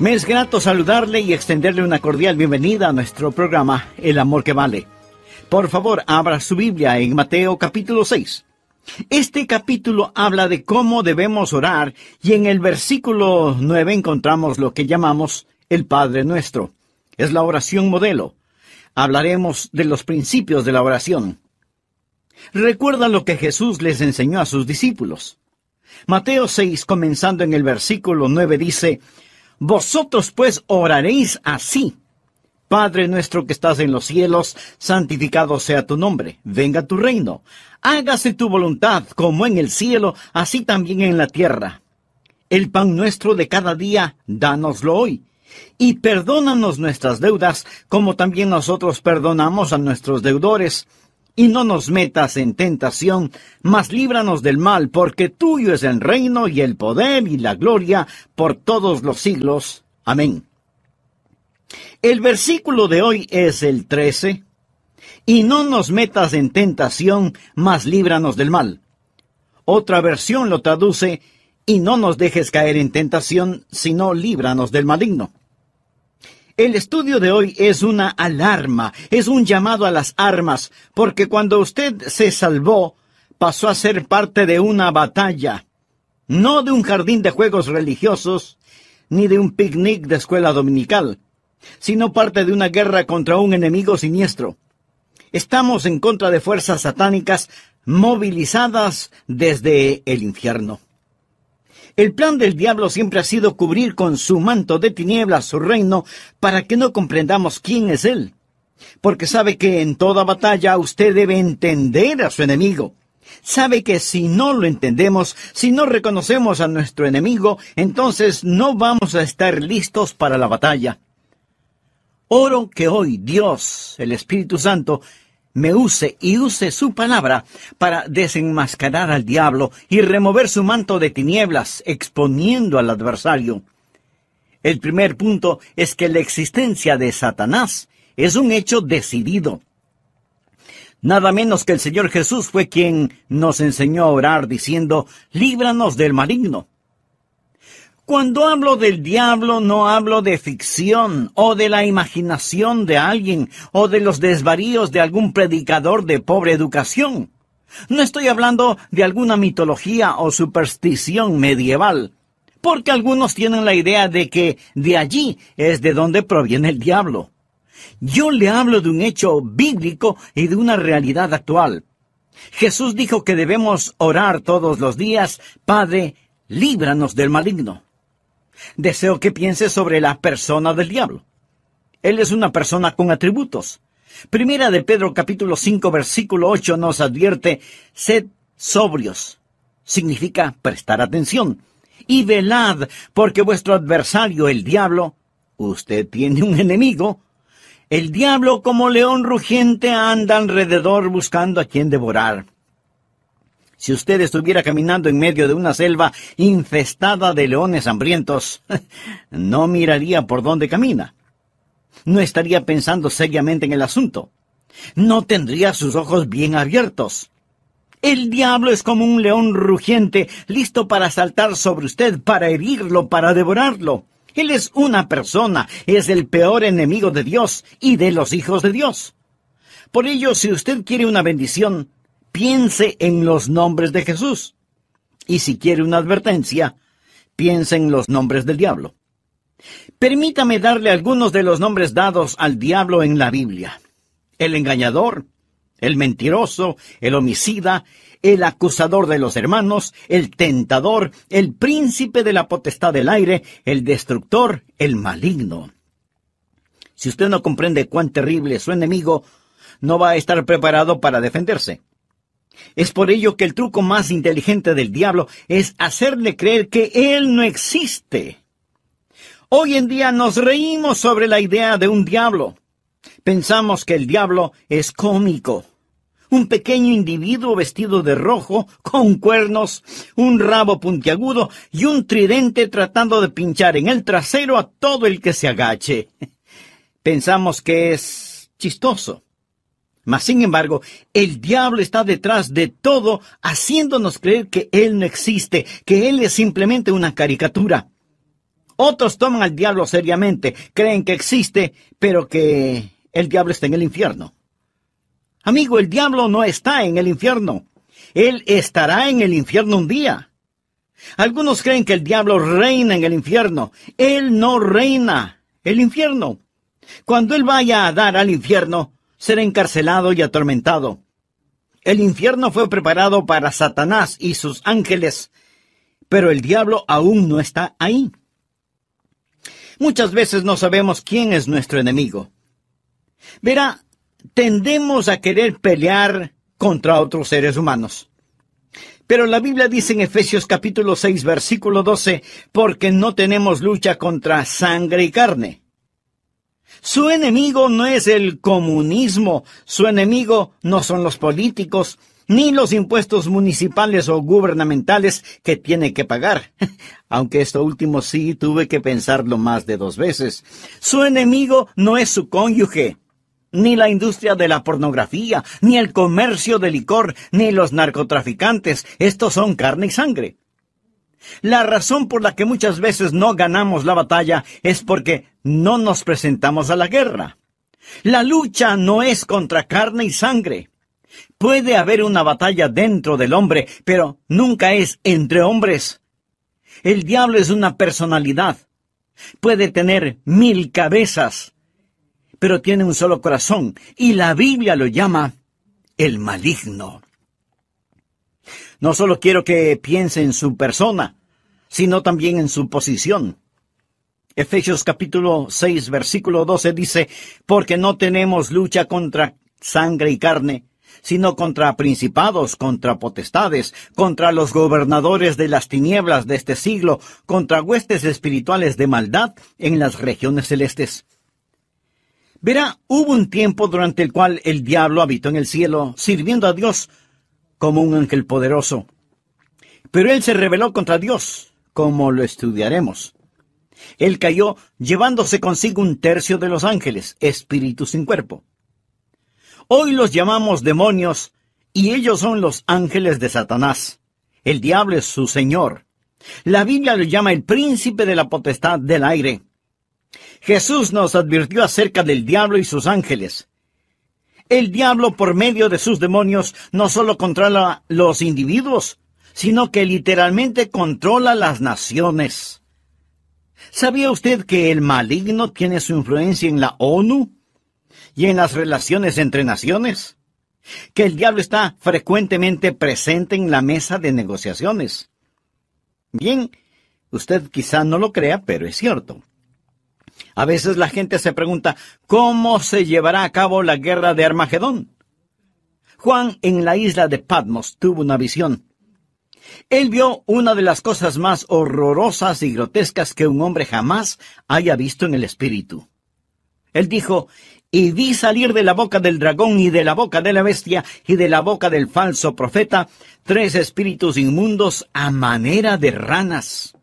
Me es grato saludarle y extenderle una cordial bienvenida a nuestro programa El Amor que Vale. Por favor, abra su Biblia en Mateo capítulo 6. Este capítulo habla de cómo debemos orar y en el versículo 9 encontramos lo que llamamos el Padre Nuestro. Es la oración modelo. Hablaremos de los principios de la oración. Recuerda lo que Jesús les enseñó a sus discípulos. Mateo 6, comenzando en el versículo 9, dice: Vosotros pues oraréis así: Padre nuestro que estás en los cielos, santificado sea tu nombre, venga tu reino, hágase tu voluntad como en el cielo, así también en la tierra. El pan nuestro de cada día, dánoslo hoy, y perdónanos nuestras deudas, como también nosotros perdonamos a nuestros deudores. Y no nos metas en tentación, mas líbranos del mal, porque tuyo es el reino y el poder y la gloria por todos los siglos. Amén. El versículo de hoy es el 13. Y no nos metas en tentación, mas líbranos del mal. Otra versión lo traduce: y no nos dejes caer en tentación, sino líbranos del maligno. El estudio de hoy es una alarma, es un llamado a las armas, porque cuando usted se salvó, pasó a ser parte de una batalla, no de un jardín de juegos religiosos, ni de un picnic de escuela dominical, sino parte de una guerra contra un enemigo siniestro. Estamos en contra de fuerzas satánicas movilizadas desde el infierno. El plan del diablo siempre ha sido cubrir con su manto de tinieblas su reino para que no comprendamos quién es él. Porque sabe que en toda batalla usted debe entender a su enemigo. Sabe que si no lo entendemos, si no reconocemos a nuestro enemigo, entonces no vamos a estar listos para la batalla. Oro que hoy Dios, el Espíritu Santo, me use y use su palabra para desenmascarar al diablo y remover su manto de tinieblas, exponiendo al adversario. El primer punto es que la existencia de Satanás es un hecho decidido. Nada menos que el Señor Jesús fue quien nos enseñó a orar diciendo: líbranos del maligno. Cuando hablo del diablo, no hablo de ficción, o de la imaginación de alguien, o de los desvaríos de algún predicador de pobre educación. No estoy hablando de alguna mitología o superstición medieval, porque algunos tienen la idea de que de allí es de donde proviene el diablo. Yo le hablo de un hecho bíblico y de una realidad actual. Jesús dijo que debemos orar todos los días: Padre, líbranos del maligno. Deseo que piense sobre la persona del diablo. Él es una persona con atributos. Primera de Pedro capítulo 5 versículo 8 nos advierte: sed sobrios. Significa prestar atención. Y velad, porque vuestro adversario, el diablo, usted tiene un enemigo. El diablo, como león rugiente, anda alrededor buscando a quien devorar. Si usted estuviera caminando en medio de una selva infestada de leones hambrientos, no miraría por dónde camina. No estaría pensando seriamente en el asunto. No tendría sus ojos bien abiertos. El diablo es como un león rugiente, listo para saltar sobre usted, para herirlo, para devorarlo. Él es una persona, es el peor enemigo de Dios y de los hijos de Dios. Por ello, si usted quiere una bendición, piense en los nombres de Jesús. Y si quiere una advertencia, piense en los nombres del diablo. Permítame darle algunos de los nombres dados al diablo en la Biblia: el engañador, el mentiroso, el homicida, el acusador de los hermanos, el tentador, el príncipe de la potestad del aire, el destructor, el maligno. Si usted no comprende cuán terrible es su enemigo, no va a estar preparado para defenderse. Es por ello que el truco más inteligente del diablo es hacerle creer que él no existe. Hoy en día nos reímos sobre la idea de un diablo. Pensamos que el diablo es cómico. Un pequeño individuo vestido de rojo, con cuernos, un rabo puntiagudo y un tridente tratando de pinchar en el trasero a todo el que se agache. Pensamos que es chistoso. Mas, sin embargo, el diablo está detrás de todo, haciéndonos creer que él no existe, que él es simplemente una caricatura. Otros toman al diablo seriamente, creen que existe, pero que el diablo está en el infierno. Amigo, el diablo no está en el infierno. Él estará en el infierno un día. Algunos creen que el diablo reina en el infierno. Él no reina el infierno. Cuando él vaya a dar al infierno, será encarcelado y atormentado. El infierno fue preparado para Satanás y sus ángeles, pero el diablo aún no está ahí. Muchas veces no sabemos quién es nuestro enemigo. Verá, tendemos a querer pelear contra otros seres humanos. Pero la Biblia dice en Efesios capítulo 6, versículo 12, porque no tenemos lucha contra sangre y carne. Su enemigo no es el comunismo, su enemigo no son los políticos, ni los impuestos municipales o gubernamentales que tiene que pagar. Aunque esto último sí tuve que pensarlo más de 2 veces. Su enemigo no es su cónyuge, ni la industria de la pornografía, ni el comercio de licor, ni los narcotraficantes. Estos son carne y sangre. La razón por la que muchas veces no ganamos la batalla es porque no nos presentamos a la guerra. La lucha no es contra carne y sangre. Puede haber una batalla dentro del hombre, pero nunca es entre hombres. El diablo es una personalidad. Puede tener 1000 cabezas, pero tiene un solo corazón, y la Biblia lo llama el maligno. No solo quiero que piense en su persona, sino también en su posición. Efesios capítulo 6, versículo 12 dice, porque no tenemos lucha contra sangre y carne, sino contra principados, contra potestades, contra los gobernadores de las tinieblas de este siglo, contra huestes espirituales de maldad en las regiones celestes. Verá, hubo un tiempo durante el cual el diablo habitó en el cielo, sirviendo a Dios como un ángel poderoso. Pero él se rebeló contra Dios, como lo estudiaremos. Él cayó llevándose consigo 1/3 de los ángeles, espíritus sin cuerpo. Hoy los llamamos demonios, y ellos son los ángeles de Satanás. El diablo es su señor. La Biblia lo llama el príncipe de la potestad del aire. Jesús nos advirtió acerca del diablo y sus ángeles. El diablo, por medio de sus demonios, no solo controla los individuos, sino que literalmente controla las naciones. ¿Sabía usted que el maligno tiene su influencia en la ONU y en las relaciones entre naciones? Que el diablo está frecuentemente presente en la mesa de negociaciones. Bien, usted quizá no lo crea, pero es cierto. A veces la gente se pregunta, ¿cómo se llevará a cabo la guerra de Armagedón? Juan, en la isla de Patmos, tuvo una visión. Él vio una de las cosas más horrorosas y grotescas que un hombre jamás haya visto en el espíritu. Él dijo, y vi salir de la boca del dragón y de la boca de la bestia y de la boca del falso profeta 3 espíritus inmundos a manera de ranas.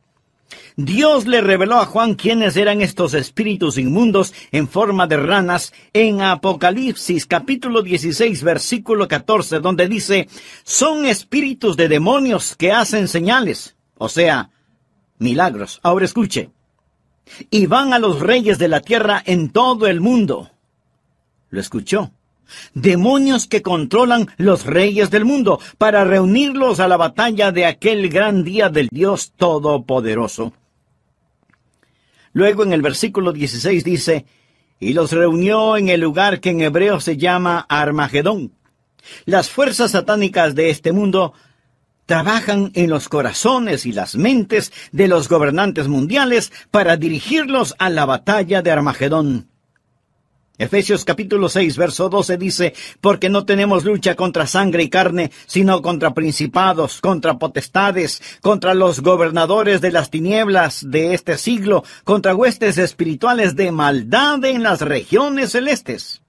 Dios le reveló a Juan quiénes eran estos espíritus inmundos en forma de ranas en Apocalipsis capítulo 16 versículo 14, donde dice, son espíritus de demonios que hacen señales, o sea, milagros. Ahora escuche, y van a los reyes de la tierra en todo el mundo. ¿Lo escuchó? Demonios que controlan los reyes del mundo para reunirlos a la batalla de aquel gran día del Dios Todopoderoso. Luego en el versículo 16 dice, y los reunió en el lugar que en hebreo se llama Armagedón. Las fuerzas satánicas de este mundo trabajan en los corazones y las mentes de los gobernantes mundiales para dirigirlos a la batalla de Armagedón. Efesios capítulo 6, verso 12 dice, porque no tenemos lucha contra sangre y carne, sino contra principados, contra potestades, contra los gobernadores de las tinieblas de este siglo, contra huestes espirituales de maldad en las regiones celestes.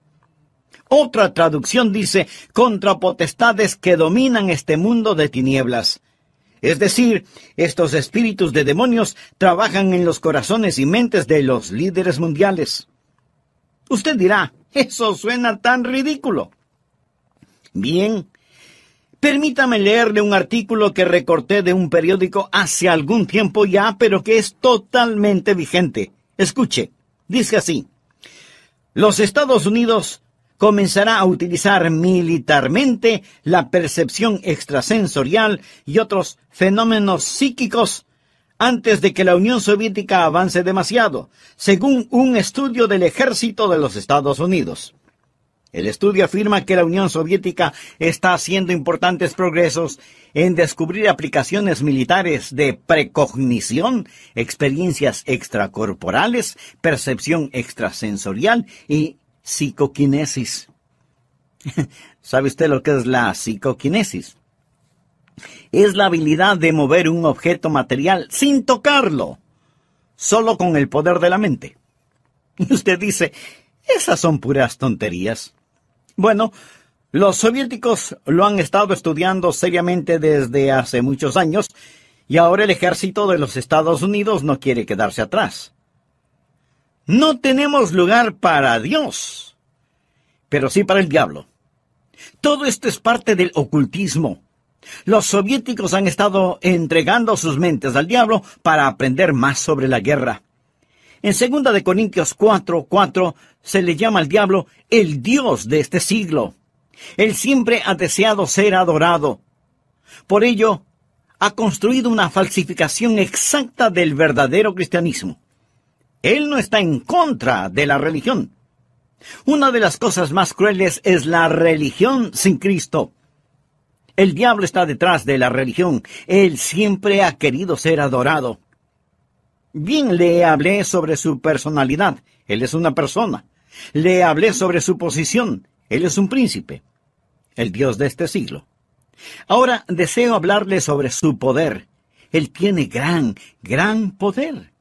Otra traducción dice, contra potestades que dominan este mundo de tinieblas. Es decir, estos espíritus de demonios trabajan en los corazones y mentes de los líderes mundiales. Usted dirá, eso suena tan ridículo. Bien, Permítame leerle un artículo que recorté de un periódico hace algún tiempo ya, pero que es totalmente vigente. Escuche, dice así: los Estados Unidos comenzará a utilizar militarmente la percepción extrasensorial y otros fenómenos psíquicos antes de que la Unión Soviética avance demasiado, según un estudio del ejército de los Estados Unidos. El estudio afirma que la Unión Soviética está haciendo importantes progresos en descubrir aplicaciones militares de precognición, experiencias extracorporales, percepción extrasensorial y psicoquinesis. ¿Sabe usted lo que es la psicoquinesis? Es la habilidad de mover un objeto material sin tocarlo, solo con el poder de la mente. Y usted dice, esas son puras tonterías. Bueno, los soviéticos lo han estado estudiando seriamente desde hace muchos años, y ahora el ejército de los Estados Unidos no quiere quedarse atrás. No tenemos lugar para Dios, pero sí para el diablo. Todo esto es parte del ocultismo. Los soviéticos han estado entregando sus mentes al diablo para aprender más sobre la guerra. En 2 Corintios 4:4 se le llama al diablo el Dios de este siglo. Él siempre ha deseado ser adorado. Por ello, ha construido una falsificación exacta del verdadero cristianismo. Él no está en contra de la religión. Una de las cosas más crueles es la religión sin Cristo. El diablo está detrás de la religión. Él siempre ha querido ser adorado. Bien, le hablé sobre su personalidad. Él es una persona. Le hablé sobre su posición. Él es un príncipe, el Dios de este siglo. Ahora deseo hablarle sobre su poder. Él tiene gran poder.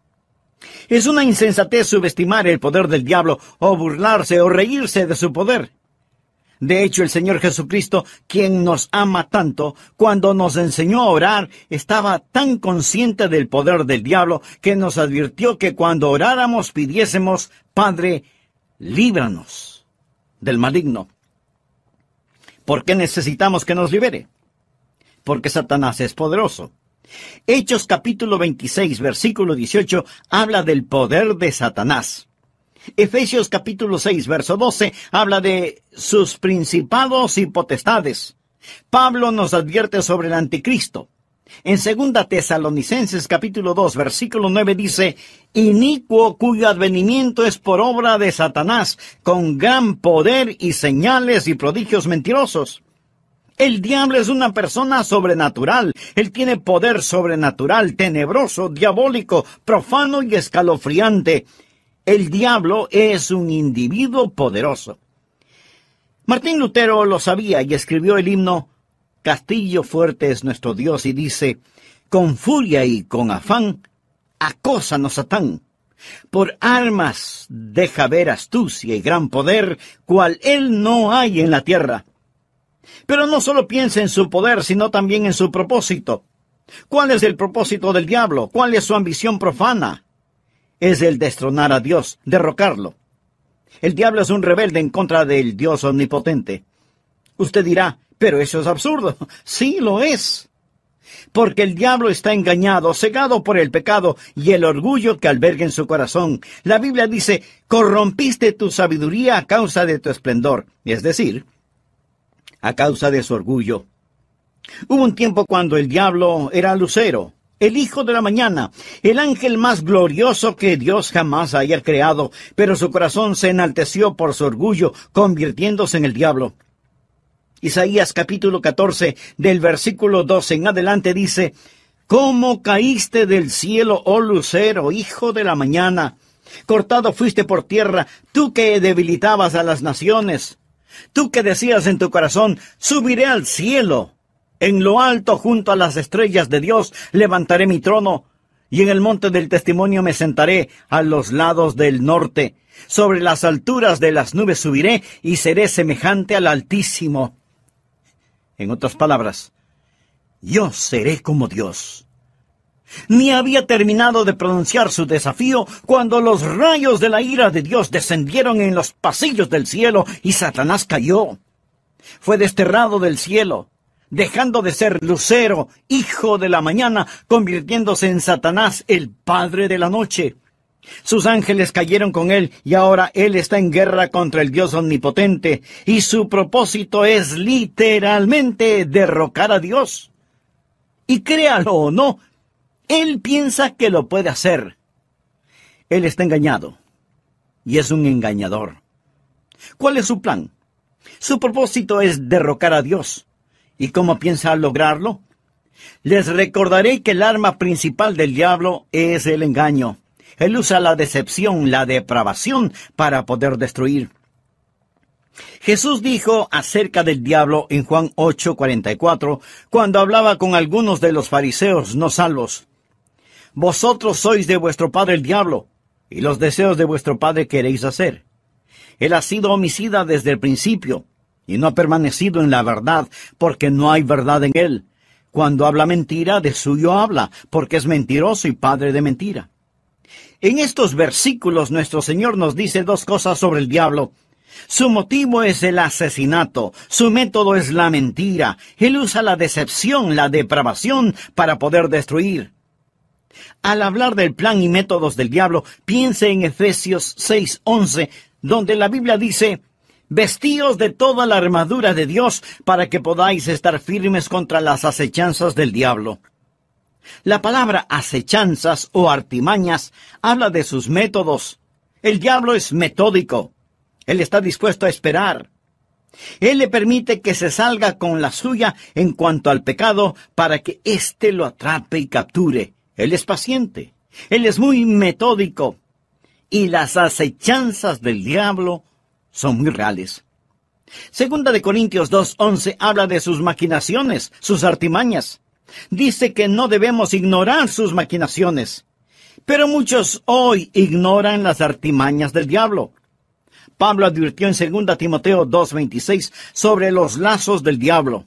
Es una insensatez subestimar el poder del diablo, o burlarse o reírse de su poder. De hecho, el Señor Jesucristo, quien nos ama tanto, cuando nos enseñó a orar, estaba tan consciente del poder del diablo que nos advirtió que cuando oráramos pidiésemos, Padre, líbranos del maligno. ¿Por qué necesitamos que nos libere? Porque Satanás es poderoso. Hechos capítulo 26, versículo 18, habla del poder de Satanás. Efesios capítulo 6, verso 12, habla de sus principados y potestades. Pablo nos advierte sobre el anticristo. En 2 Tesalonicenses capítulo 2, versículo 9 dice, inicuo cuyo advenimiento es por obra de Satanás, con gran poder y señales y prodigios mentirosos. El diablo es una persona sobrenatural. Él tiene poder sobrenatural, tenebroso, diabólico, profano y escalofriante. El diablo es un individuo poderoso. Martín Lutero lo sabía y escribió el himno Castillo fuerte es nuestro Dios, y dice, con furia y con afán, acósanos Satán. Por armas deja ver astucia y gran poder, cual él no hay en la tierra. Pero no solo piensa en su poder, sino también en su propósito. ¿Cuál es el propósito del diablo? ¿Cuál es su ambición profana? Es el destronar a Dios, derrocarlo. El diablo es un rebelde en contra del Dios omnipotente. Usted dirá, pero eso es absurdo. Sí, lo es. Porque el diablo está engañado, cegado por el pecado y el orgullo que alberga en su corazón. La Biblia dice, corrompiste tu sabiduría a causa de tu esplendor. Es decir, a causa de su orgullo. Hubo un tiempo cuando el diablo era Lucero, el hijo de la mañana, el ángel más glorioso que Dios jamás haya creado, pero su corazón se enalteció por su orgullo, convirtiéndose en el diablo. Isaías capítulo 14, del versículo 12 en adelante dice, ¿cómo caíste del cielo, oh lucero, hijo de la mañana? Cortado fuiste por tierra, tú que debilitabas a las naciones. Tú que decías en tu corazón, subiré al cielo. En lo alto, junto a las estrellas de Dios, levantaré mi trono, y en el monte del testimonio me sentaré a los lados del norte. Sobre las alturas de las nubes subiré, y seré semejante al Altísimo. En otras palabras, yo seré como Dios. Ni había terminado de pronunciar su desafío cuando los rayos de la ira de Dios descendieron en los pasillos del cielo y Satanás cayó. Fue desterrado del cielo, dejando de ser Lucero, hijo de la mañana, convirtiéndose en Satanás, el padre de la noche. Sus ángeles cayeron con él y ahora él está en guerra contra el Dios omnipotente y su propósito es literalmente derrocar a Dios. Y créalo o no, él piensa que lo puede hacer. Él está engañado y es un engañador. ¿Cuál es su plan? Su propósito es derrocar a Dios. ¿Y cómo piensa lograrlo? Les recordaré que el arma principal del diablo es el engaño. Él usa la decepción, la depravación para poder destruir. Jesús dijo acerca del diablo en Juan 8:44, cuando hablaba con algunos de los fariseos no salvos. Vosotros sois de vuestro padre el diablo, y los deseos de vuestro padre queréis hacer. Él ha sido homicida desde el principio, y no ha permanecido en la verdad, porque no hay verdad en él. Cuando habla mentira, de suyo habla, porque es mentiroso y padre de mentira. En estos versículos nuestro Señor nos dice dos cosas sobre el diablo. Su motivo es el asesinato, su método es la mentira. Él usa la decepción, la depravación para poder destruir. Al hablar del plan y métodos del diablo, piense en Efesios 6:11, donde la Biblia dice: vestíos de toda la armadura de Dios para que podáis estar firmes contra las acechanzas del diablo. La palabra acechanzas o artimañas habla de sus métodos. El diablo es metódico. Él está dispuesto a esperar. Él le permite que se salga con la suya en cuanto al pecado para que éste lo atrape y capture. Él es paciente. Él es muy metódico. Y las acechanzas del diablo son muy reales. Segunda de Corintios 2:11 habla de sus maquinaciones, sus artimañas. Dice que no debemos ignorar sus maquinaciones. Pero muchos hoy ignoran las artimañas del diablo. Pablo advirtió en 2 Timoteo 2:26 sobre los lazos del diablo.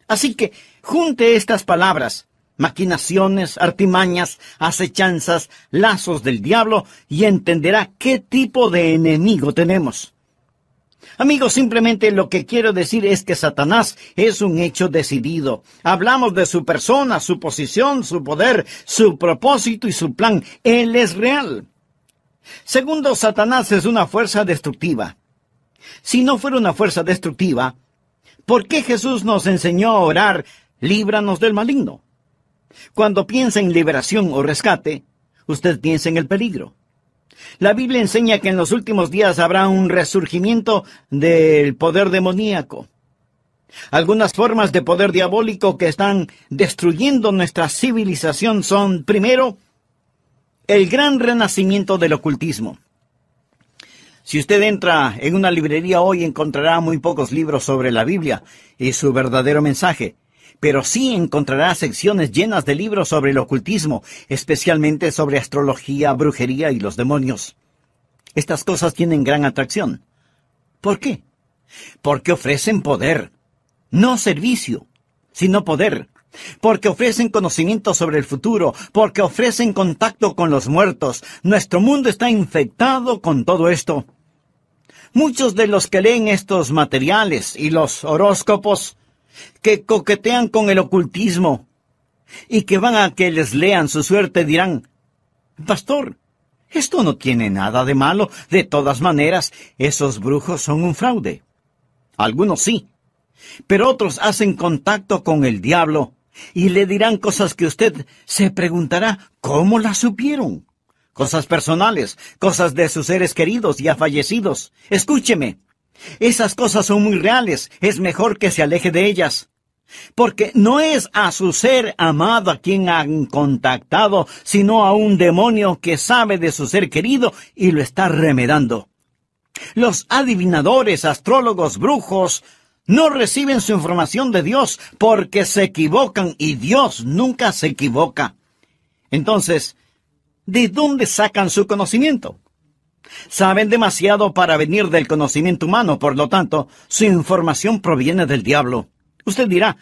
Así que junte estas palabras: maquinaciones, artimañas, acechanzas, lazos del diablo, y entenderá qué tipo de enemigo tenemos. Amigos, simplemente lo que quiero decir es que Satanás es un hecho decidido. Hablamos de su persona, su posición, su poder, su propósito y su plan. Él es real. Segundo, Satanás es una fuerza destructiva. Si no fuera una fuerza destructiva, ¿por qué Jesús nos enseñó a orar: líbranos del maligno? Cuando piensa en liberación o rescate, usted piensa en el peligro. La Biblia enseña que en los últimos días habrá un resurgimiento del poder demoníaco. Algunas formas de poder diabólico que están destruyendo nuestra civilización son, primero, el gran renacimiento del ocultismo. Si usted entra en una librería hoy, encontrará muy pocos libros sobre la Biblia y su verdadero mensaje. Pero sí encontrará secciones llenas de libros sobre el ocultismo, especialmente sobre astrología, brujería y los demonios. Estas cosas tienen gran atracción. ¿Por qué? Porque ofrecen poder, no servicio, sino poder. Porque ofrecen conocimiento sobre el futuro, porque ofrecen contacto con los muertos. Nuestro mundo está infectado con todo esto. Muchos de los que leen estos materiales y los horóscopos, que coquetean con el ocultismo y que van a que les lean su suerte, dirán: pastor, esto no tiene nada de malo. De todas maneras, esos brujos son un fraude. Algunos sí, pero otros hacen contacto con el diablo y le dirán cosas que usted se preguntará: ¿cómo las supieron? Cosas personales, cosas de sus seres queridos ya fallecidos. Escúcheme. Esas cosas son muy reales. Es mejor que se aleje de ellas. Porque no es a su ser amado a quien han contactado, sino a un demonio que sabe de su ser querido y lo está remedando. Los adivinadores, astrólogos, brujos, no reciben su información de Dios porque se equivocan, y Dios nunca se equivoca. Entonces, ¿de dónde sacan su conocimiento? Saben demasiado para venir del conocimiento humano, por lo tanto, su información proviene del diablo. Usted dirá: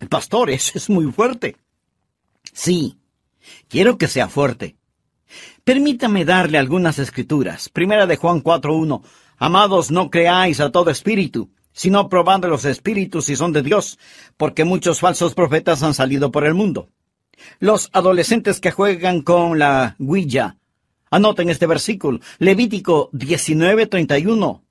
pastor, eso es muy fuerte. Sí, quiero que sea fuerte. Permítame darle algunas escrituras. Primera de Juan 4:1. Amados, no creáis a todo espíritu, sino probad los espíritus si son de Dios, porque muchos falsos profetas han salido por el mundo. Los adolescentes que juegan con la Ouija, anoten este versículo, Levítico 19:31.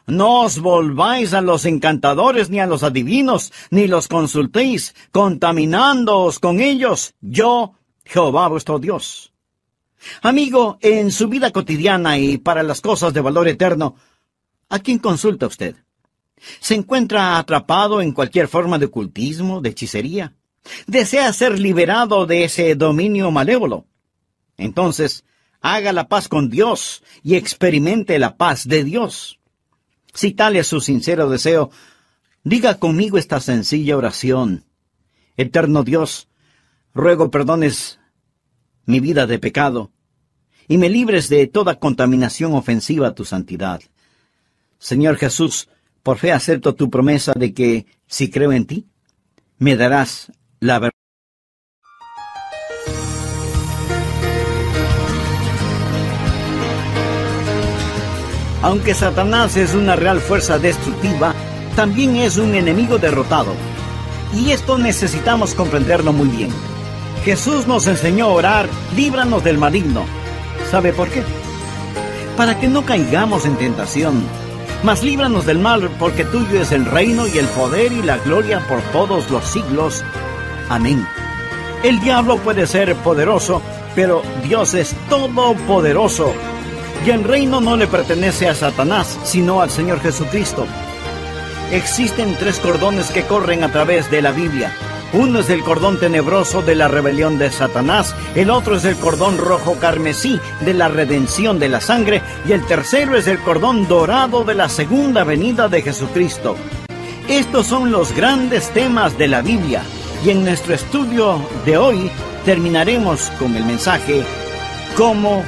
No os volváis a los encantadores ni a los adivinos, ni los consultéis, contaminándoos con ellos. Yo, Jehová vuestro Dios. Amigo, en su vida cotidiana y para las cosas de valor eterno, ¿a quién consulta usted? ¿Se encuentra atrapado en cualquier forma de ocultismo, de hechicería? ¿Desea ser liberado de ese dominio malévolo? Entonces, haga la paz con Dios y experimente la paz de Dios. Si tal es su sincero deseo, diga conmigo esta sencilla oración. Eterno Dios, ruego perdones mi vida de pecado y me libres de toda contaminación ofensiva a tu santidad. Señor Jesús, por fe acepto tu promesa de que, si creo en ti, me darás la verdad. Aunque Satanás es una real fuerza destructiva, también es un enemigo derrotado. Y esto necesitamos comprenderlo muy bien. Jesús nos enseñó a orar, líbranos del maligno. ¿Sabe por qué? Para que no caigamos en tentación. Mas líbranos del mal, porque tuyo es el reino y el poder y la gloria por todos los siglos. Amén. El diablo puede ser poderoso, pero Dios es todopoderoso. Y el reino no le pertenece a Satanás, sino al Señor Jesucristo. Existen 3 cordones que corren a través de la Biblia. Uno es el cordón tenebroso de la rebelión de Satanás, el otro es el cordón rojo carmesí de la redención de la sangre, y el tercero es el cordón dorado de la segunda venida de Jesucristo. Estos son los grandes temas de la Biblia, y en nuestro estudio de hoy terminaremos con el mensaje ¿Cómo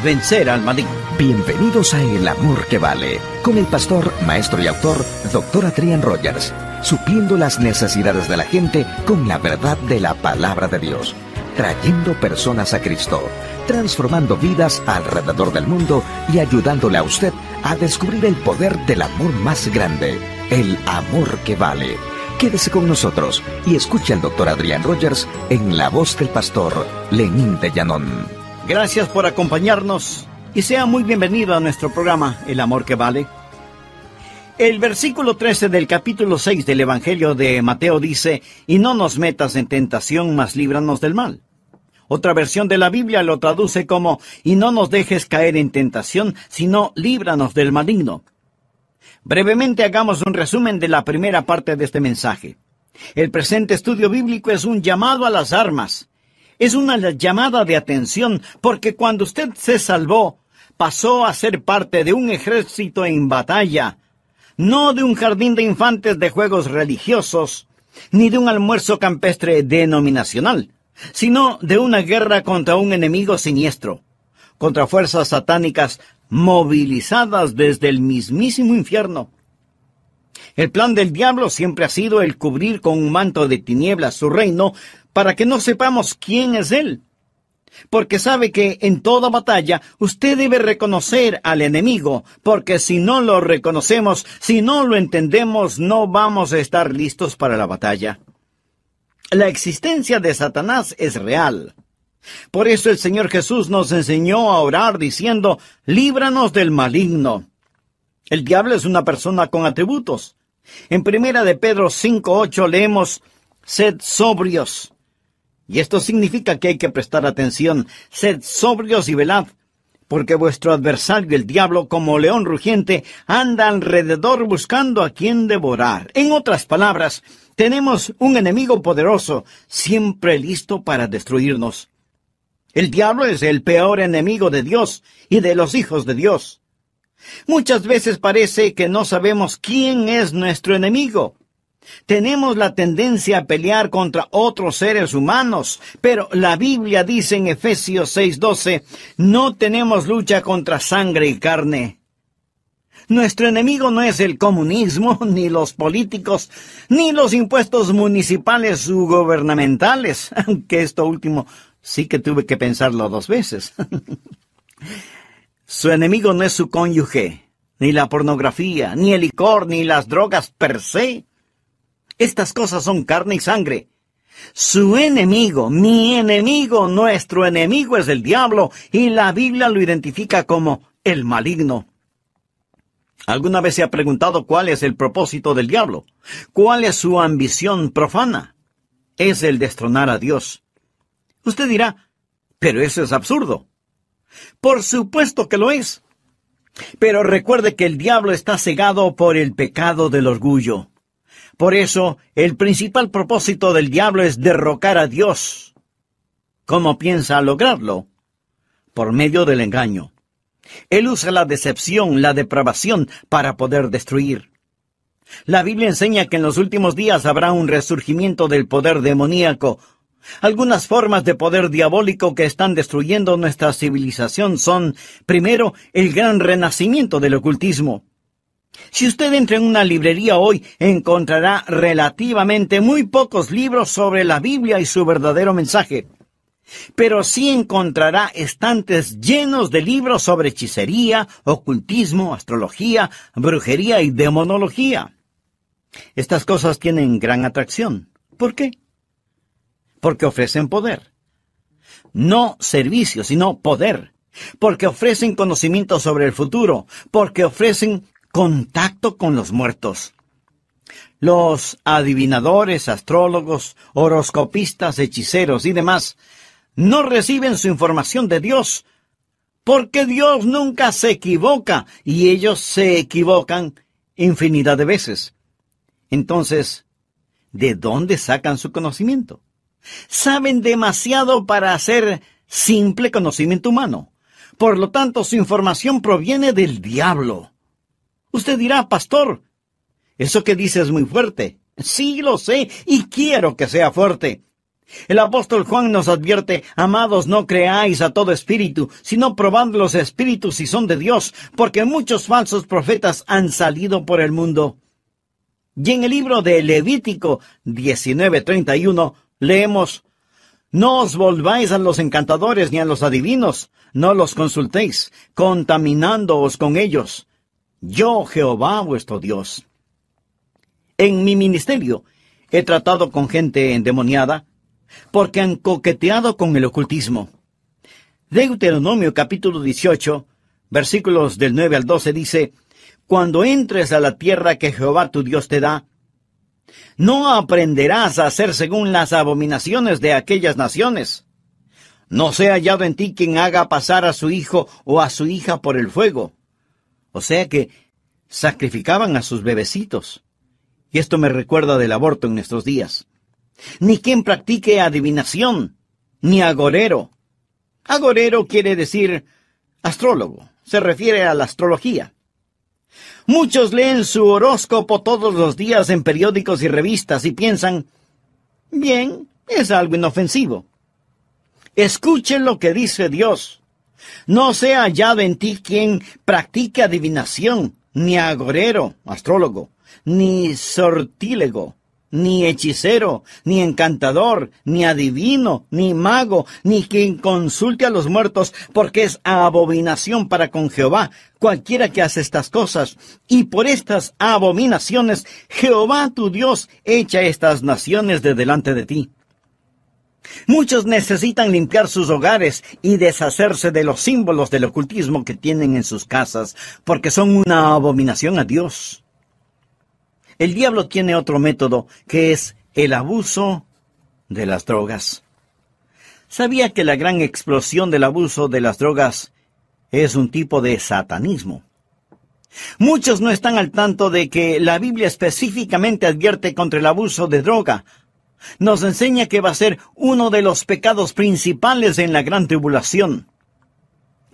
vencer al maligno? Bienvenidos a El Amor que Vale, con el pastor, maestro y autor, Dr. Adrian Rogers, supliendo las necesidades de la gente con la verdad de la palabra de Dios, trayendo personas a Cristo, transformando vidas alrededor del mundo y ayudándole a usted a descubrir el poder del amor más grande, el amor que vale. Quédese con nosotros y escuche al Dr. Adrian Rogers en la voz del pastor Lenín de Llanón. Gracias por acompañarnos y sea muy bienvenido a nuestro programa El Amor que Vale. El versículo 13 del capítulo 6 del Evangelio de Mateo dice: y no nos metas en tentación, mas líbranos del mal. Otra versión de la Biblia lo traduce como: y no nos dejes caer en tentación, sino líbranos del maligno. Brevemente hagamos un resumen de la primera parte de este mensaje. El presente estudio bíblico es un llamado a las armas. Es una llamada de atención, porque cuando usted se salvó, pasó a ser parte de un ejército en batalla, no de un jardín de infantes de juegos religiosos, ni de un almuerzo campestre denominacional, sino de una guerra contra un enemigo siniestro, contra fuerzas satánicas movilizadas desde el mismísimo infierno. El plan del diablo siempre ha sido el cubrir con un manto de tinieblas su reino, para que no sepamos quién es él. Porque sabe que en toda batalla usted debe reconocer al enemigo, porque si no lo reconocemos, si no lo entendemos, no vamos a estar listos para la batalla. La existencia de Satanás es real. Por eso el Señor Jesús nos enseñó a orar diciendo: líbranos del maligno. El diablo es una persona con atributos. En 1 de Pedro 5:8 leemos: sed sobrios. Y esto significa que hay que prestar atención. Sed sobrios y velad, porque vuestro adversario, el diablo, como león rugiente, anda alrededor buscando a quien devorar. En otras palabras, tenemos un enemigo poderoso, siempre listo para destruirnos. El diablo es el peor enemigo de Dios y de los hijos de Dios. Muchas veces parece que no sabemos quién es nuestro enemigo. Tenemos la tendencia a pelear contra otros seres humanos, pero la Biblia dice en Efesios 6:12, no tenemos lucha contra sangre y carne. Nuestro enemigo no es el comunismo, ni los políticos, ni los impuestos municipales u gubernamentales, aunque esto último sí que tuve que pensarlo 2 veces. Su enemigo no es su cónyuge, ni la pornografía, ni el licor, ni las drogas per se. Estas cosas son carne y sangre. Su enemigo, mi enemigo, nuestro enemigo es el diablo, y la Biblia lo identifica como el maligno. ¿Alguna vez se ha preguntado cuál es el propósito del diablo? ¿Cuál es su ambición profana? Es el destronar a Dios. Usted dirá, pero eso es absurdo. Por supuesto que lo es. Pero recuerde que el diablo está cegado por el pecado del orgullo. Por eso, el principal propósito del diablo es derrocar a Dios. ¿Cómo piensa lograrlo? Por medio del engaño. Él usa la decepción, la depravación, para poder destruir. La Biblia enseña que en los últimos días habrá un resurgimiento del poder demoníaco. Algunas formas de poder diabólico que están destruyendo nuestra civilización son, primero, el gran renacimiento del ocultismo. Si usted entra en una librería hoy, encontrará relativamente muy pocos libros sobre la Biblia y su verdadero mensaje. Pero sí encontrará estantes llenos de libros sobre hechicería, ocultismo, astrología, brujería y demonología. Estas cosas tienen gran atracción. ¿Por qué? Porque ofrecen poder. No servicio, sino poder. Porque ofrecen conocimiento sobre el futuro. Porque ofrecen contacto con los muertos. Los adivinadores, astrólogos, horoscopistas, hechiceros y demás no reciben su información de Dios, porque Dios nunca se equivoca y ellos se equivocan infinidad de veces. Entonces, ¿de dónde sacan su conocimiento? Saben demasiado para hacer simple conocimiento humano. Por lo tanto, su información proviene del diablo. Usted dirá, pastor, eso que dice es muy fuerte. Sí, lo sé, y quiero que sea fuerte. El apóstol Juan nos advierte, amados, no creáis a todo espíritu, sino probad los espíritus si son de Dios, porque muchos falsos profetas han salido por el mundo. Y en el libro de Levítico 19:31 leemos, no os volváis a los encantadores ni a los adivinos, no los consultéis, contaminándoos con ellos. Yo, Jehová, vuestro Dios. En mi ministerio he tratado con gente endemoniada, porque han coqueteado con el ocultismo. Deuteronomio capítulo 18, versículos del 9 al 12 dice, cuando entres a la tierra que Jehová tu Dios te da, no aprenderás a hacer según las abominaciones de aquellas naciones. No sea hallado en ti quien haga pasar a su hijo o a su hija por el fuego. O sea que sacrificaban a sus bebecitos. Y esto me recuerda del aborto en nuestros días. Ni quien practique adivinación, ni agorero. Agorero quiere decir astrólogo, se refiere a la astrología. Muchos leen su horóscopo todos los días en periódicos y revistas y piensan, bien, es algo inofensivo. Escuchen lo que dice Dios. No sea hallado en ti quien practique adivinación, ni agorero, astrólogo, ni sortílego, ni hechicero, ni encantador, ni adivino, ni mago, ni quien consulte a los muertos, porque es abominación para con Jehová cualquiera que hace estas cosas. Y por estas abominaciones Jehová tu Dios echa estas naciones de delante de ti. Muchos necesitan limpiar sus hogares y deshacerse de los símbolos del ocultismo que tienen en sus casas, porque son una abominación a Dios. El diablo tiene otro método, que es el abuso de las drogas. ¿Sabía que la gran explosión del abuso de las drogas es un tipo de satanismo? Muchos no están al tanto de que la Biblia específicamente advierte contra el abuso de droga. Nos enseña que va a ser uno de los pecados principales en la gran tribulación.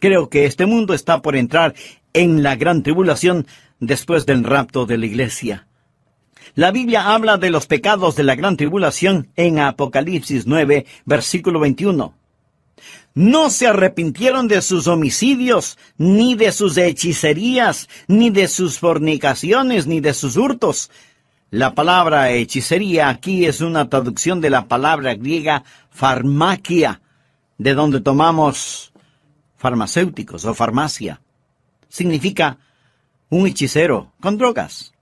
Creo que este mundo está por entrar en la gran tribulación después del rapto de la iglesia. La Biblia habla de los pecados de la gran tribulación en Apocalipsis 9, versículo 21. No se arrepintieron de sus homicidios, ni de sus hechicerías, ni de sus fornicaciones, ni de sus hurtos. La palabra hechicería aquí es una traducción de la palabra griega farmakia, de donde tomamos farmacéuticos o farmacia. Significa un hechicero con drogas.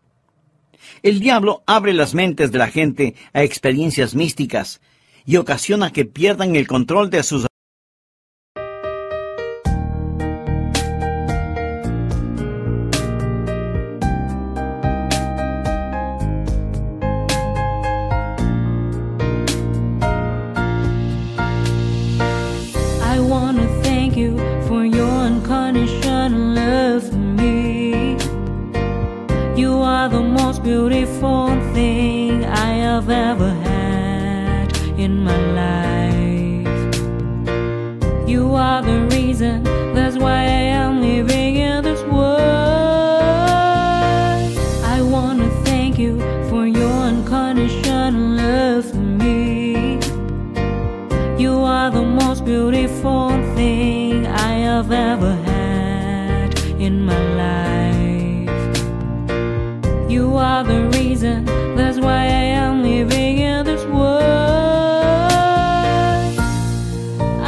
El diablo abre las mentes de la gente a experiencias místicas y ocasiona que pierdan el control de sus beautiful thing I have ever had in my life. You are the reason, that's why I am living in this world. I want to thank you for your unconditional love for me. You are the most beautiful thing I have ever had in my life. You are the reason, that's why I am living in this world.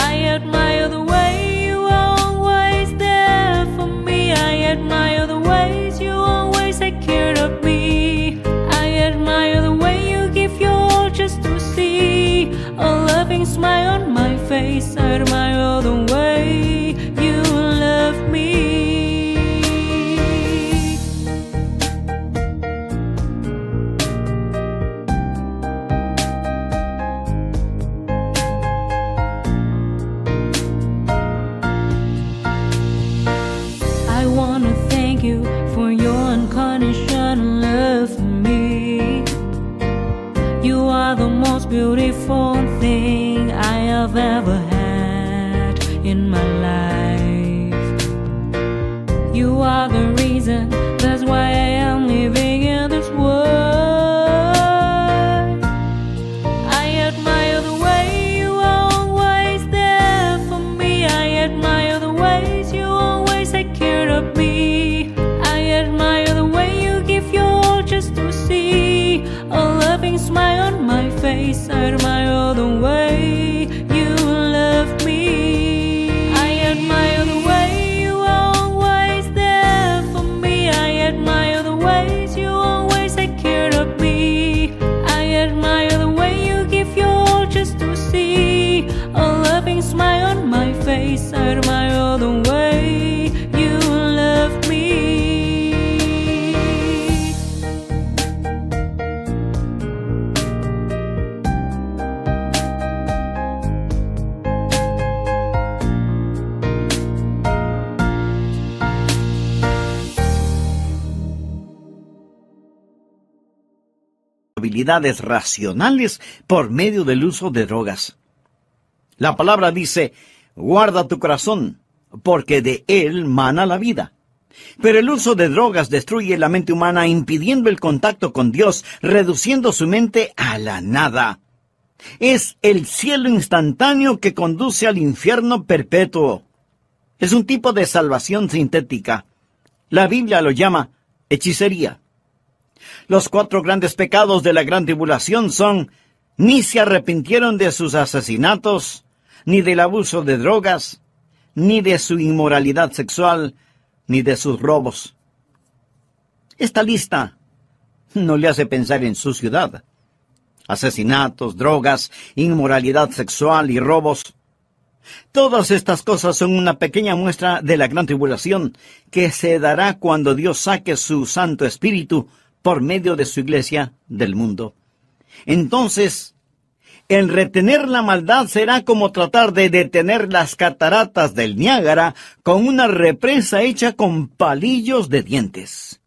I admire the way you are always there for me. I admire the ways you always take care of me. I admire the way you give your all just to see a loving smile on my face. I admire the way you love me. Beautiful thing I have ever had in my life. You are the reason, that's why I am living in this world. I admire the way you are always there for me. I admire the ways you always take care of me. I admire the way you give your all just to see a loving smile on my face. I admire the way you love me. I admire the way you are always there for me. I admire the ways you always take care of me. I admire the way you give your all just to see a loving smile on my face. I admire the way you love me. Habilidades racionales por medio del uso de drogas. La palabra dice, guarda tu corazón, porque de él mana la vida. Pero el uso de drogas destruye la mente humana, impidiendo el contacto con Dios, reduciendo su mente a la nada. Es el cielo instantáneo que conduce al infierno perpetuo. Es un tipo de salvación sintética. La Biblia lo llama hechicería. Los 4 grandes pecados de la gran tribulación son: ni se arrepintieron de sus asesinatos, ni del abuso de drogas, ni de su inmoralidad sexual, ni de sus robos. Esta lista no le hace pensar en su ciudad. Asesinatos, drogas, inmoralidad sexual y robos. Todas estas cosas son una pequeña muestra de la gran tribulación que se dará cuando Dios saque su Santo Espíritu por medio de su iglesia del mundo. Entonces, el retener la maldad será como tratar de detener las cataratas del Niágara con una represa hecha con palillos de dientes.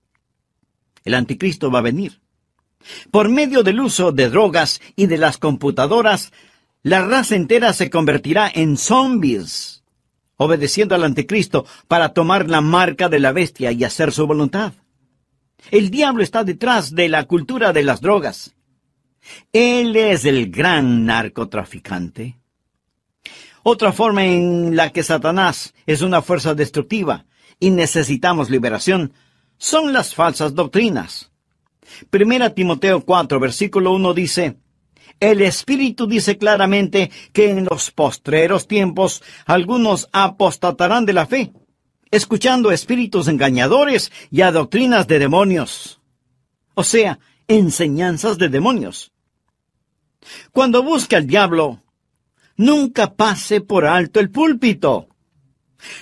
El anticristo va a venir. Por medio del uso de drogas y de las computadoras, la raza entera se convertirá en zombies, obedeciendo al anticristo para tomar la marca de la bestia y hacer su voluntad. El diablo está detrás de la cultura de las drogas. Él es el gran narcotraficante. Otra forma en la que Satanás es una fuerza destructiva y necesitamos liberación son las falsas doctrinas. 1 Timoteo 4, versículo 1 dice: el Espíritu dice claramente que en los postreros tiempos algunos apostatarán de la fe, escuchando espíritus engañadores y a doctrinas de demonios. O sea, enseñanzas de demonios. Cuando busque al diablo, nunca pase por alto el púlpito.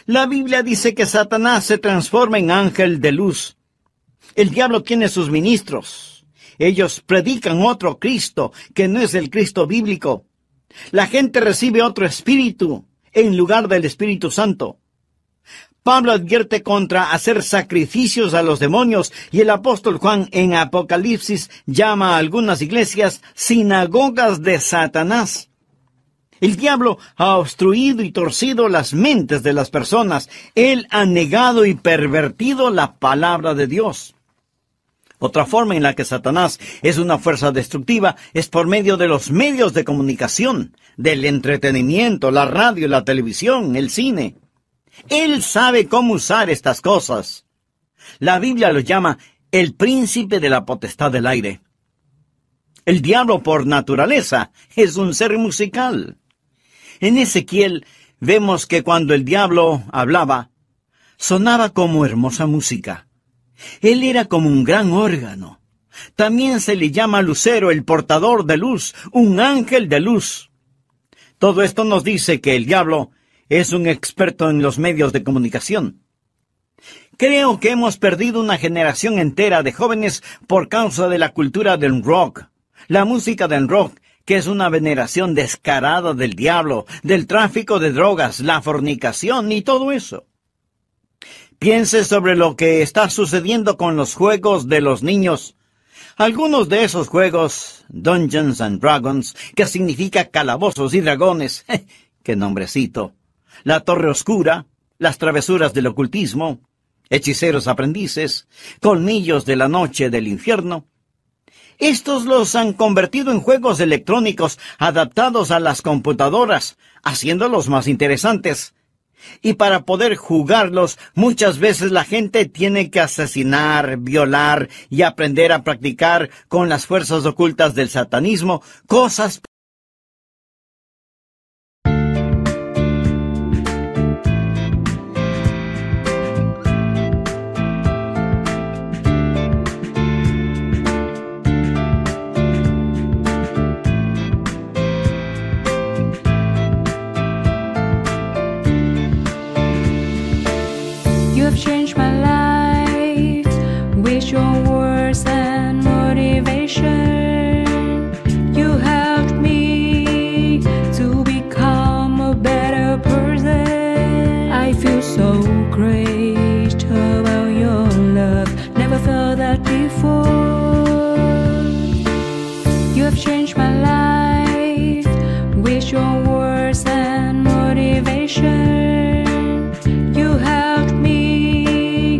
La Biblia dice que Satanás se transforma en ángel de luz. El diablo tiene sus ministros. Ellos predican otro Cristo que no es el Cristo bíblico. La gente recibe otro espíritu en lugar del Espíritu Santo. Pablo advierte contra hacer sacrificios a los demonios y el apóstol Juan en Apocalipsis llama a algunas iglesias sinagogas de Satanás. El diablo ha obstruido y torcido las mentes de las personas. Él ha negado y pervertido la palabra de Dios. Otra forma en la que Satanás es una fuerza destructiva es por medio de los medios de comunicación, del entretenimiento, la radio, la televisión, el cine. Él sabe cómo usar estas cosas. La Biblia lo llama el príncipe de la potestad del aire. El diablo por naturaleza es un ser musical. En Ezequiel vemos que cuando el diablo hablaba, sonaba como hermosa música. Él era como un gran órgano. También se le llama lucero, el portador de luz, un ángel de luz. Todo esto nos dice que el diablo es un experto en los medios de comunicación. Creo que hemos perdido una generación entera de jóvenes por causa de la cultura del rock. La música del rock, que es una veneración descarada del diablo, del tráfico de drogas, la fornicación y todo eso. Piense sobre lo que está sucediendo con los juegos de los niños. Algunos de esos juegos, Dungeons and Dragons, que significa calabozos y dragones, ¡qué nombrecito! La Torre Oscura, las travesuras del ocultismo, hechiceros aprendices, colmillos de la noche del infierno. Estos los han convertido en juegos electrónicos adaptados a las computadoras, haciéndolos más interesantes. Y para poder jugarlos, muchas veces la gente tiene que asesinar, violar y aprender a practicar con las fuerzas ocultas del satanismo cosas. You have changed my life with your words and motivation. You helped me to become a better person. I feel so great about your love. Never felt that before. You have changed my life with your words and motivation. You helped me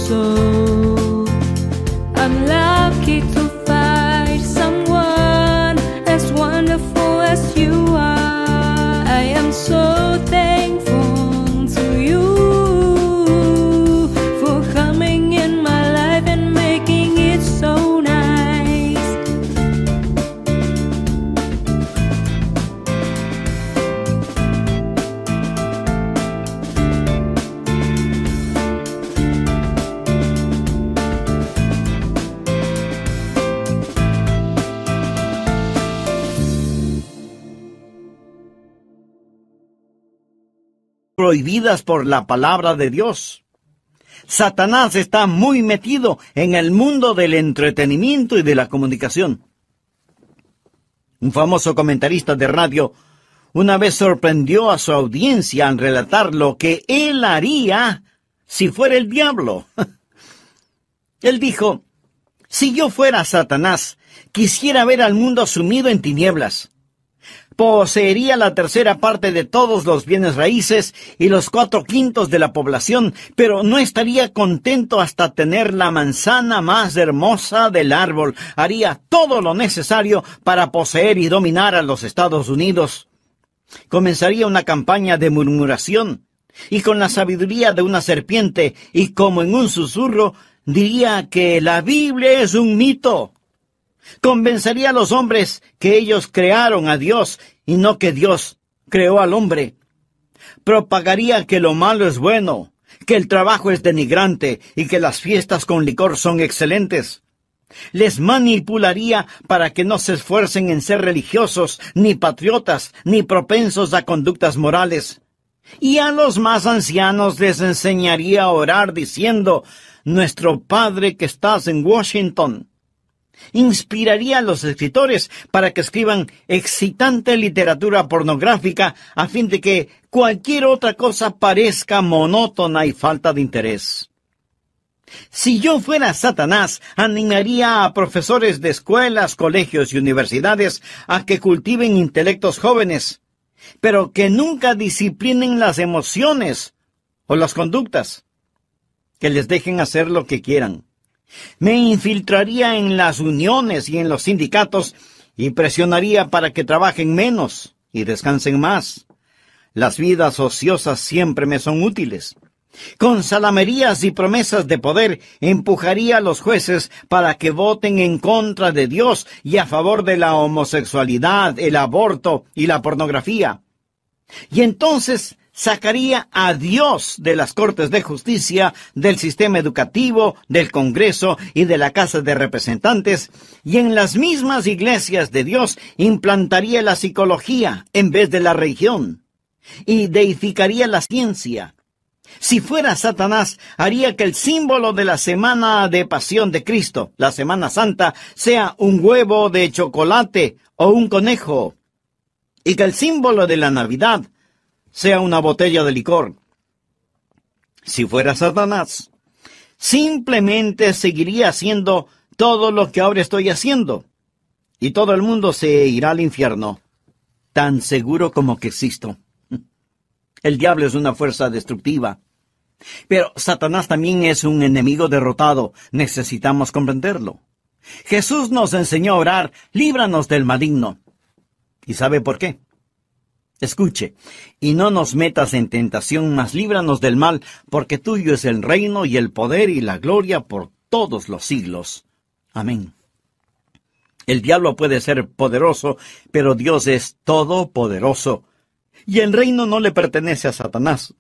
soul. I'm lucky to find someone as wonderful as you are. I am so thankful to you for coming in my life and making it so nice. Prohibidas por la palabra de Dios. Satanás está muy metido en el mundo del entretenimiento y de la comunicación. Un famoso comentarista de radio una vez sorprendió a su audiencia al relatar lo que él haría si fuera el diablo. Él dijo: si yo fuera Satanás, quisiera ver al mundo sumido en tinieblas. Poseería la tercera parte de todos los bienes raíces y los 4/5 de la población, pero no estaría contento hasta tener la manzana más hermosa del árbol. Haría todo lo necesario para poseer y dominar a los Estados Unidos. Comenzaría una campaña de murmuración, y con la sabiduría de una serpiente, y como en un susurro, diría que la Biblia es un mito. Convencería a los hombres que ellos crearon a Dios y no que Dios creó al hombre. Propagaría que lo malo es bueno, que el trabajo es denigrante y que las fiestas con licor son excelentes. Les manipularía para que no se esfuercen en ser religiosos, ni patriotas, ni propensos a conductas morales. Y a los más ancianos les enseñaría a orar diciendo: Nuestro Padre que estás en Washington. Inspiraría a los escritores para que escriban excitante literatura pornográfica a fin de que cualquier otra cosa parezca monótona y falta de interés. Si yo fuera Satanás, animaría a profesores de escuelas, colegios y universidades a que cultiven intelectos jóvenes, pero que nunca disciplinen las emociones o las conductas, que les dejen hacer lo que quieran. Me infiltraría en las uniones y en los sindicatos y presionaría para que trabajen menos y descansen más. Las vidas ociosas siempre me son útiles. Con salamerías y promesas de poder empujaría a los jueces para que voten en contra de Dios y a favor de la homosexualidad, el aborto y la pornografía. Y entonces sacaría a Dios de las Cortes de Justicia, del sistema educativo, del Congreso y de la Casa de Representantes, y en las mismas iglesias de Dios implantaría la psicología en vez de la religión, y deificaría la ciencia. Si fuera Satanás, haría que el símbolo de la semana de pasión de Cristo, la Semana Santa, sea un huevo de chocolate o un conejo, y que el símbolo de la Navidad sea una botella de licor. Si fuera Satanás, simplemente seguiría haciendo todo lo que ahora estoy haciendo, y todo el mundo se irá al infierno, tan seguro como que existo. El diablo es una fuerza destructiva, pero Satanás también es un enemigo derrotado. Necesitamos comprenderlo. Jesús nos enseñó a orar: líbranos del maligno. ¿Y sabe por qué? Escuche: y no nos metas en tentación, mas líbranos del mal, porque tuyo es el reino y el poder y la gloria por todos los siglos. Amén. El diablo puede ser poderoso, pero Dios es todopoderoso. Y el reino no le pertenece a Satanás,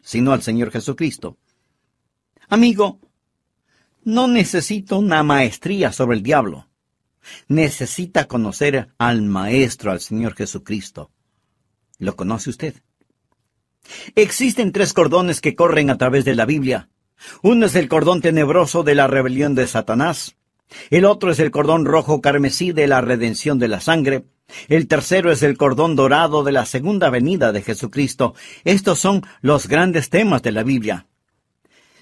sino al Señor Jesucristo. Amigo, no necesito una maestría sobre el diablo. Necesita conocer al Maestro, al Señor Jesucristo. ¿Lo conoce usted? Existen 3 cordones que corren a través de la Biblia. Uno es el cordón tenebroso de la rebelión de Satanás. El otro es el cordón rojo carmesí de la redención de la sangre. El tercero es el cordón dorado de la segunda venida de Jesucristo. Estos son los grandes temas de la Biblia.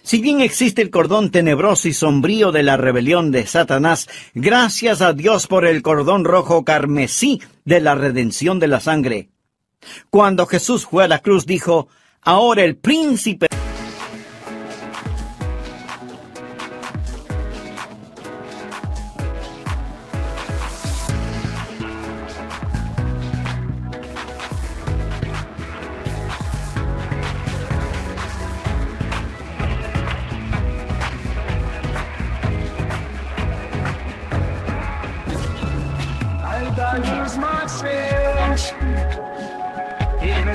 Si bien existe el cordón tenebroso y sombrío de la rebelión de Satanás, gracias a Dios por el cordón rojo carmesí de la redención de la sangre. Cuando Jesús fue a la cruz, dijo: ahora el príncipe...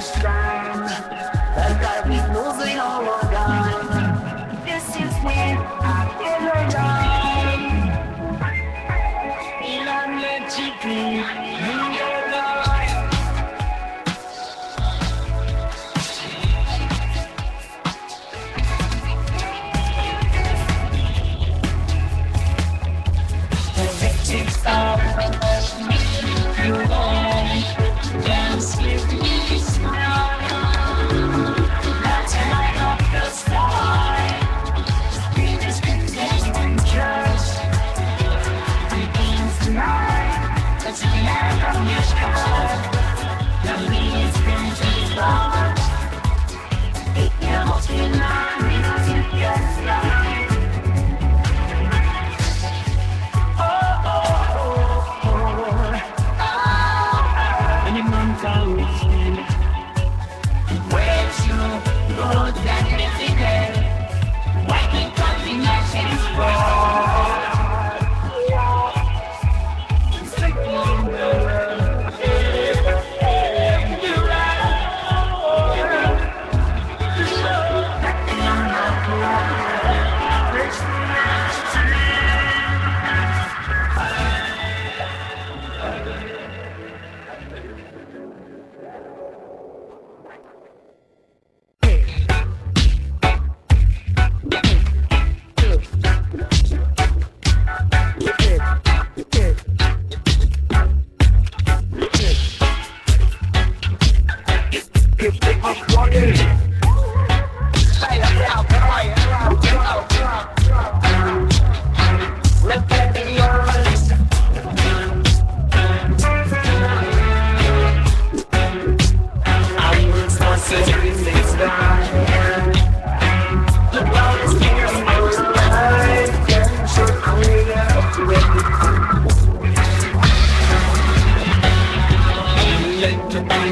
understand that I've been losing all along. This is when I ever done. And I'm let you be in your life. The victims of you long dance with me now. That's when I love the sky. Speed is contained just begins tonight. Let's land from your sky. The leaves been too long. It yells in our minutes you can fly.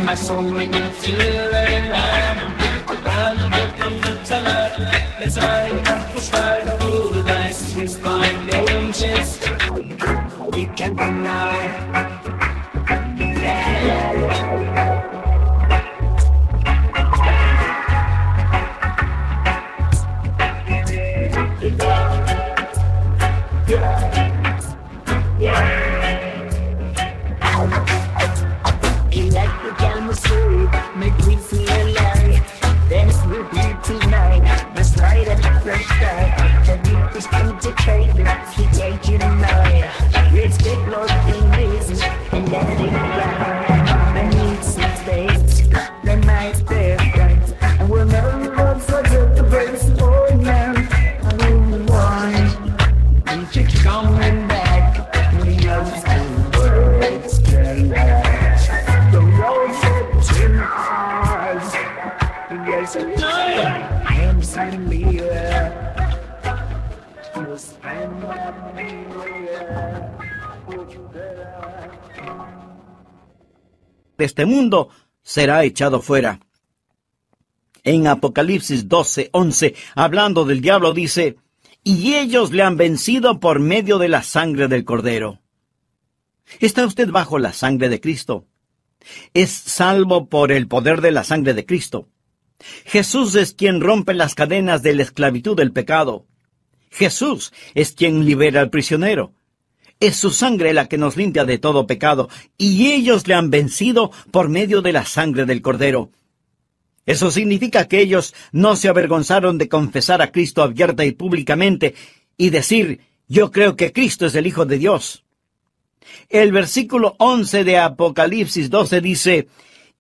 My soul make me feel alive. Let's ride up the side of all the dice. We find the inches. We can't deny. Make me feel alive. Dance with me tonight. Let's ride at the first start. The beat is concentrated. Keep taking a night. Let's get lost in this and let it ride. I need some space. The night's perfect. And we'll never run such a first morning. I don't want. We keep coming back. We understand words can last. The road's yes, I am suddenly you'll spend de este mundo será echado fuera. En Apocalipsis 12:11, hablando del diablo, dice: y ellos le han vencido por medio de la sangre del Cordero. ¿Está usted bajo la sangre de Cristo? Es salvo por el poder de la sangre de Cristo. Jesús es quien rompe las cadenas de la esclavitud del pecado. Jesús es quien libera al prisionero. Es su sangre la que nos limpia de todo pecado, y ellos le han vencido por medio de la sangre del Cordero. Eso significa que ellos no se avergonzaron de confesar a Cristo abierta y públicamente y decir: yo creo que Cristo es el Hijo de Dios. El versículo 11 de Apocalipsis 12 dice: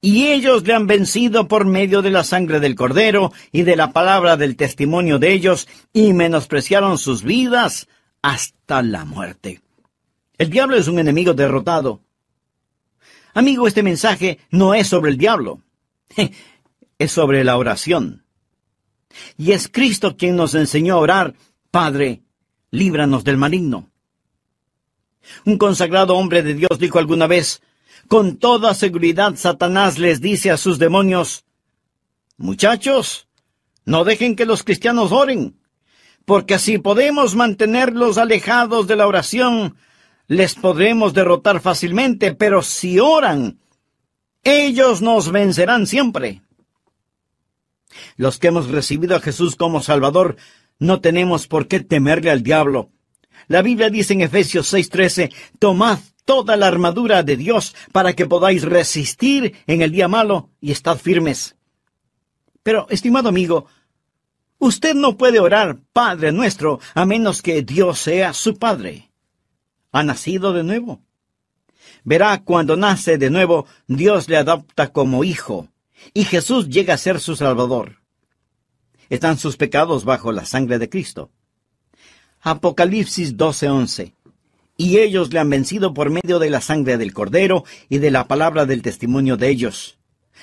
y ellos le han vencido por medio de la sangre del Cordero y de la palabra del testimonio de ellos, y menospreciaron sus vidas hasta la muerte. El diablo es un enemigo derrotado. Amigo, este mensaje no es sobre el diablo. Es sobre la oración. Y es Cristo quien nos enseñó a orar: Padre, líbranos del maligno. Un consagrado hombre de Dios dijo alguna vez: con toda seguridad Satanás les dice a sus demonios: muchachos, no dejen que los cristianos oren, porque así podemos mantenerlos alejados de la oración, les podremos derrotar fácilmente, pero si oran, Ellos nos vencerán siempre. Los que hemos recibido a Jesús como Salvador, no tenemos por qué temerle al diablo. La Biblia dice en Efesios 6:13, tomad toda la armadura de Dios para que podáis resistir en el día malo y estad firmes. Pero, estimado amigo, usted no puede orar Padre nuestro a menos que Dios sea su Padre. ¿Ha nacido de nuevo? Verá, cuando nace de nuevo, Dios le adopta como hijo, y Jesús llega a ser su Salvador. Están sus pecados bajo la sangre de Cristo. Apocalipsis 12:11. Y ellos le han vencido por medio de la sangre del Cordero y de la palabra del testimonio de ellos.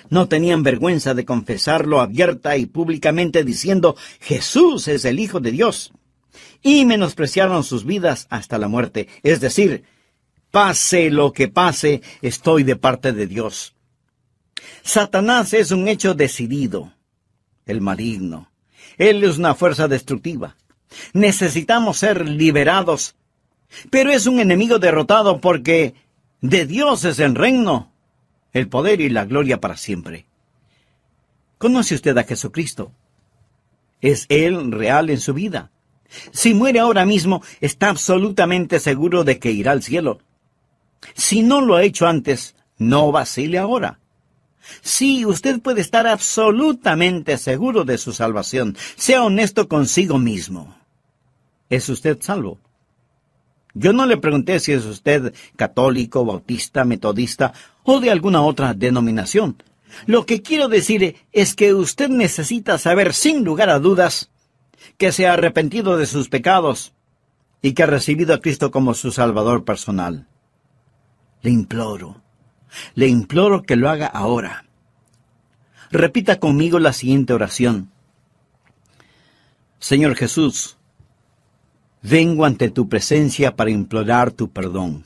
No tenían vergüenza de confesarlo abierta y públicamente diciendo, Jesús es el Hijo de Dios. Y menospreciaron sus vidas hasta la muerte. Es decir, pase lo que pase, estoy de parte de Dios. Satanás es un hecho decidido, el maligno. Él es una fuerza destructiva. Necesitamos ser liberados, pero es un enemigo derrotado porque de Dios es el reino, el poder y la gloria para siempre. ¿Conoce usted a Jesucristo? ¿Es Él real en su vida? Si muere ahora mismo, está absolutamente seguro de que irá al cielo. Si no lo ha hecho antes, no vacile ahora. Sí, usted puede estar absolutamente seguro de su salvación. Sea honesto consigo mismo. ¿Es usted salvo? Yo no le pregunté si es usted católico, bautista, metodista o de alguna otra denominación. Lo que quiero decir es que usted necesita saber sin lugar a dudas que se ha arrepentido de sus pecados y que ha recibido a Cristo como su Salvador personal. Le imploro que lo haga ahora. Repita conmigo la siguiente oración. Señor Jesús, vengo ante tu presencia para implorar tu perdón.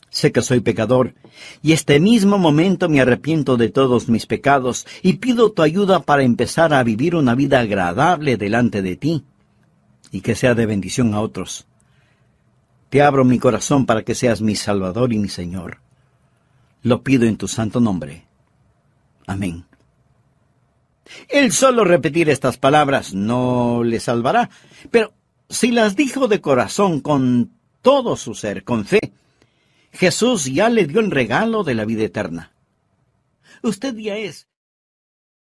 Sé que soy pecador, y este mismo momento me arrepiento de todos mis pecados, y pido tu ayuda para empezar a vivir una vida agradable delante de ti, y que sea de bendición a otros. Te abro mi corazón para que seas mi Salvador y mi Señor. Lo pido en tu santo nombre. Amén. El solo repetir estas palabras no le salvará, pero si las dijo de corazón con todo su ser, con fe, Jesús ya le dio el regalo de la vida eterna. Usted ya es